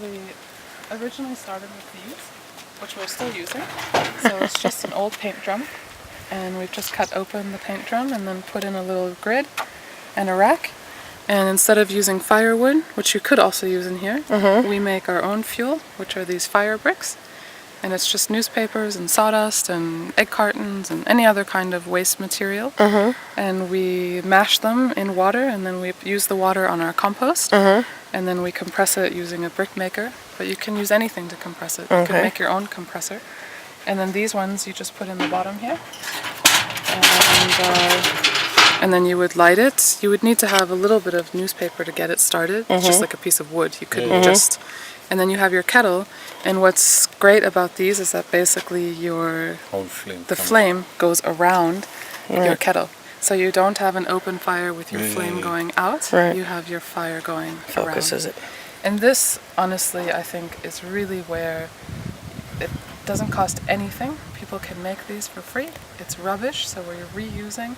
We originally started with these, which we're still using. So it's just an old paint drum, and we've just cut open the paint drum and then put in a little grid and a rack. And instead of using firewood, which you could also use in here, we make our own fuel, which are these firebricks. And it's just newspapers and sawdust and egg cartons and any other kind of waste material. And we mash them in water, and then we use the water on our compost. And then we compress it using a brick maker. But you can use anything to compress it. You can make your own compressor. And then these ones you just put in the bottom here. And then you would light it. You would need to have a little bit of newspaper to get it started. It's just like a piece of wood. You couldn't just... And then you have your kettle. And what's great about these is that basically the flame goes around your kettle. So you don't have an open fire with your flame going out. You have your fire going Focuses around. it. And this, honestly, I think is really where it doesn't cost anything. People can make these for free. It's rubbish, so we're reusing.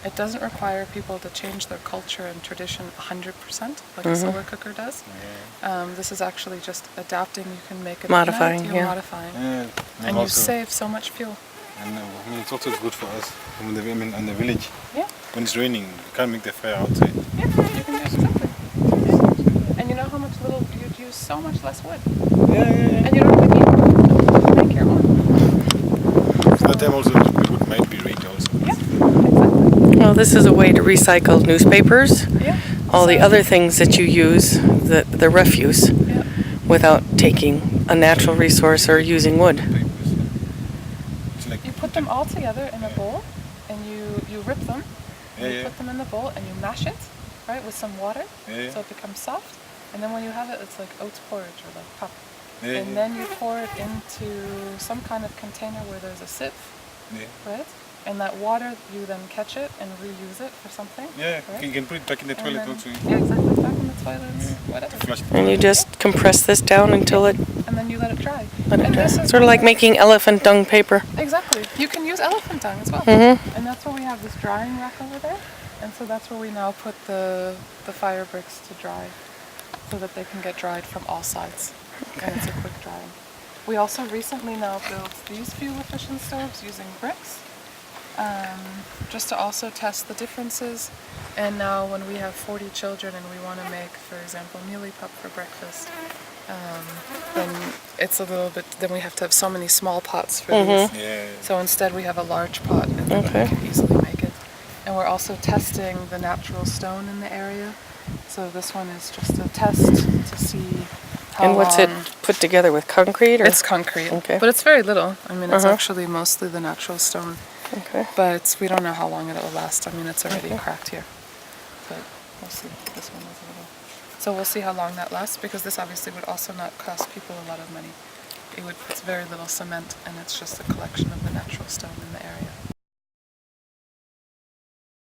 It doesn't require people to change their culture and tradition 100%, like a solar cooker does. This is actually just adapting. You can make it modifying, modifying, and you save so much fuel. And I mean, it's also good for us in the village. Yeah. When it's raining, you can't make the fire outside. Yeah, you can do exactly. Yeah. And you know how much you'd use so much less wood. And you don't really need wood. You make your own. So that time also the wood might be raked also. Yeah, exactly. Well, this is a way to recycle newspapers. Yeah. All the other things that you use, the refuse, without taking a natural resource or using wood. You put them all together in a bowl, and you rip them, and you put them in the bowl, and you mash it, right, with some water, so it becomes soft. And then when you have it, it's like oats porridge or like pap. And then you pour it into some kind of container where there's a sieve, right? And that water, you then catch it and reuse it for something. Right? You can put it back in the toilet also. Yeah, exactly, back in the toilets, whatever. And you just compress this down until it... And then you let it dry. Sort of like making elephant dung paper. Exactly. You can use elephant dung as well. And that's where we have this drying rack over there. And so that's where we now put the fire bricks to dry, so that they can get dried from all sides. And it's a quick drying. We also recently now built these fuel efficient stoves using bricks, just to also test the differences. And now when we have 40 children and we want to make, for example, mealie pup for breakfast, then it's a little bit, then we have to have so many small pots for these. So instead we have a large pot, and then we can easily make it. And we're also testing the natural stone in the area. So this one is just a test to see how And what's it put together with, concrete? Or? It's concrete, but it's very little. I mean, it's actually mostly the natural stone. But we don't know how long it will last. I mean, it's already cracked here. But we'll see. This one is a little... So we'll see how long that lasts, because this obviously would also not cost people a lot of money. It's very little cement, and it's just a collection of the natural stone in the area.